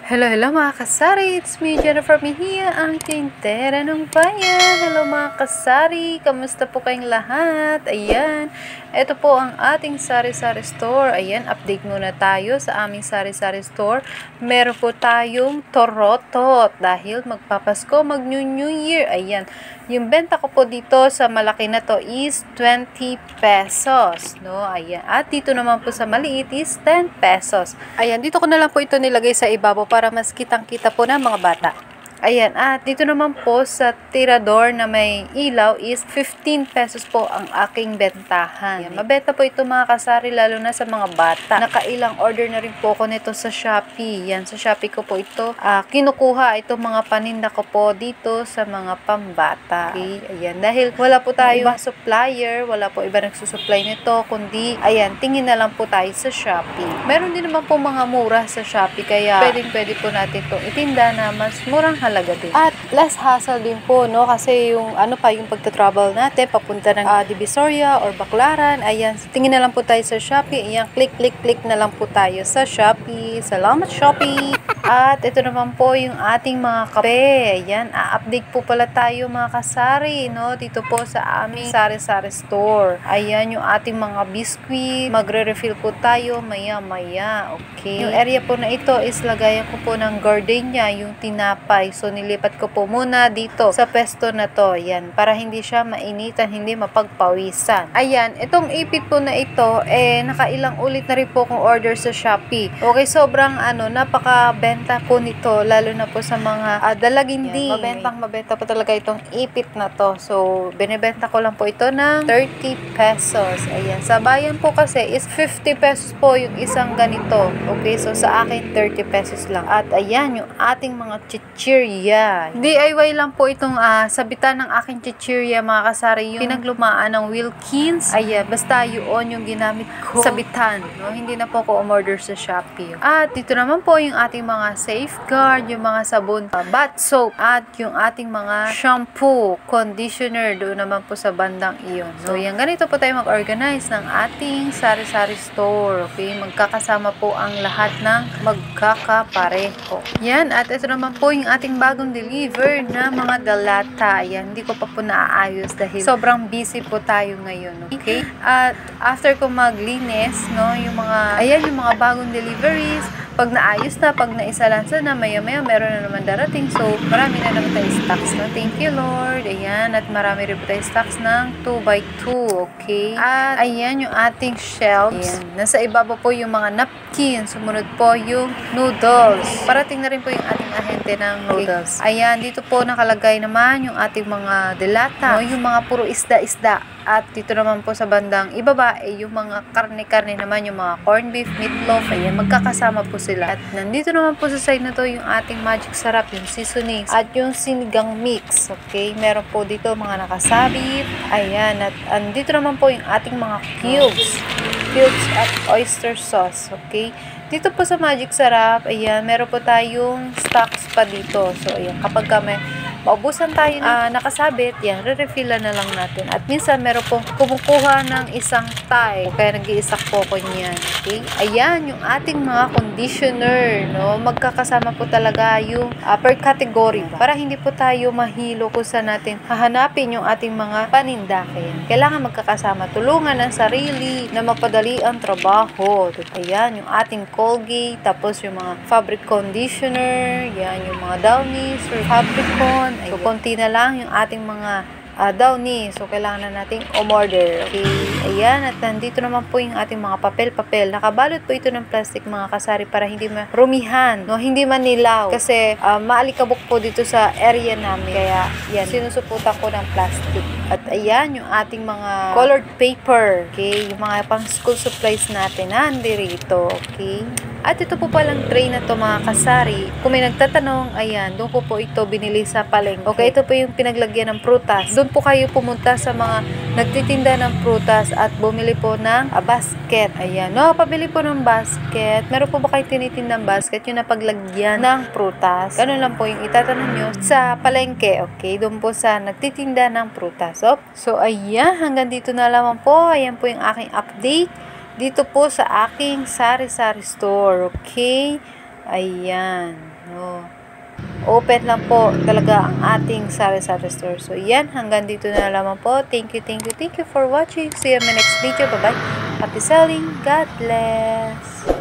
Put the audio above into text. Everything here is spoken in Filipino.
Hello mga kasari! It's me, Jennifer Mejia, ang tintera ng bayan. Hello mga kasari! Kamusta po kayong lahat? Ayan, ito po ang ating sari-sari store. Ayan, update muna tayo sa aming sari-sari store. Meron po tayong torotot dahil magpapasko, mag-New Year. Ayan, yung benta ko po dito sa malaki na to is 20 pesos. No? Ayan, at dito naman po sa maliit is 10 pesos. Ayan, dito ko na lang po ito nilagay sa ibabaw para mas kitang-kita po ng mga bata. Ayan, at dito naman po sa tirador na may ilaw is 15 pesos po ang aking bentahan. Ayan, mabenta po ito mga kasari lalo na sa mga bata. Nakailang order na rin po ako nito sa Shopee. Yan, sa Shopee ko po ito kinukuha itong mga paninda ko po dito sa mga pambata. Okay, ayan, dahil wala po tayo supplier, wala po iba nagsusupply nito, kundi, ayan, tingin na lang po tayo sa Shopee. Meron din naman po mga mura sa Shopee, kaya pwede po natin itong itinda na mas murang halaga din. At less hassle din po, no? Kasi yung yung pagta-travel natin papunta ng Divisoria or Baclaran, ayan, tingin na lang po tayo sa Shopee. Ayan, click na lang po tayo sa Shopee. Salamat Shopee! At ito naman po yung ating mga kape. Ayan, update po pala tayo mga kasari, no? Dito po sa aming sari-sari store. Ayan, yung ating mga biscuit. Magre-refill po tayo maya-maya. Okay. Yung area po na ito is lagayan ko po ng gardenia, yung tinapay. So, nilipat ko po muna dito sa pesto na to. Ayan, para hindi siya mainitan, hindi mapagpawisan. Ayan, itong ipit po na ito, nakailang ulit na rin po kong order sa Shopee. Okay, sobrang napaka-benta po nito, lalo na po sa mga dalagindi. Mabenta po talaga itong ipit na to. So, binibenta ko lang po ito ng 30 pesos. Ayan, sa bayan po kasi is 50 pesos po yung isang ganito. Okay, so sa akin 30 pesos lang. At ayan, yung ating mga chichirya. DIY lang po itong sabitan ng aking chichirya mga kasari. Yung pinaglumaan ng Wilkins. Ayan, basta yun yung ginamit ko sabitan. No? Hindi na po ako umorder sa Shopee. At dito naman po yung ating mga safeguard, yung mga sabon, bath soap, at yung ating mga shampoo, conditioner, doon naman po sa bandang iyon. So, yan, ganito po tayo mag-organize ng ating sari-sari store. Okay, magkakasama po ang lahat ng magkakapareho. Yan, at ito naman po yung ating bagong deliver na mga dalata. Yan, hindi ko pa po naaayos dahil sobrang busy po tayo ngayon. Okay, at after ko maglinis, no, yung mga bagong deliveries, pag naayos na, pag naisalansa na, maya-maya meron na naman darating. So, marami na naman tayo stocks, no? Thank you, Lord. Ayan, at marami rin po tayo stocks ng 2x2, okay? At ayan yung ating shelves. Ayan. Nasa ibaba po yung mga napkins. Sumunod po yung noodles. Parating na rin po yung ating ahente ng noodles. Ayan, dito po nakalagay naman yung ating mga delata, no? Yung mga puro isda-isda. At dito naman po sa bandang ibaba, yung mga karne-karne naman, yung mga corned beef, meatloaf, ayan, magkakasama po sila. At nandito naman po sa side na to yung ating magic sarap, yung seasonings, at yung sinigang mix, okay? Meron po dito mga nakasabit, ayan, at andito naman po yung ating mga cubes at oyster sauce, okay? Dito po sa magic sarap, ayan, meron po tayong stocks pa dito. So, ayan, kapag may maubusan tayo nakasabit, yan, re-refillan na lang natin. At minsan, meron pong kumukuha ng isang tie. Kaya nag-iisak po ko niyan. Okay? Ayan, yung ating mga conditioner, no? Magkakasama po talaga yung per category. Para hindi po tayo mahilo kung saan natin hahanapin yung ating mga paninda. Kaya kailangan magkakasama. Tulungan ang sarili na mapadali ang trabaho. Ayan, yung ating Colgate, tapos yung mga fabric conditioner, yan, yung mga Downy, Sir Fabricon. So, konti na lang yung ating mga Downy. So, kailangan na nating umorder. Okay. Ayan. At nandito naman po yung ating mga papel. Nakabalot po ito ng plastic mga kasari para hindi marumihan. No? Hindi manilaw. Kasi maalikabok po dito sa area namin. Kaya, yan. Sinusuputan ko ng plastic. At ayan, yung ating mga colored paper. Okay. Yung mga pang school supplies natin. Nandirito. Okay. At ito po palang tray na to mga kasari. Kung may nagtatanong, ayan, doon ko po ito binili sa palengke. Okay, ito po yung pinaglagyan ng prutas. Doon po kayo pumunta sa mga nagtitinda ng prutas at bumili po ng basket. Ayan, no, pabili po ng basket. Meron po ba kayo tinitindang basket yung napaglagyan ng prutas? Ganun lang po yung itatanong nyo sa palengke. Okay, doon po sa nagtitinda ng prutas. So, ayan, hanggang dito na lamang po. Ayan po yung aking update dito po sa aking sari-sari store. Okay? Ayan. Oh. Open lang po talaga ang ating sari-sari store. So, yan. Hanggang dito na lamang po. Thank you for watching. See you in my next video. Bye-bye. Happy selling. God bless.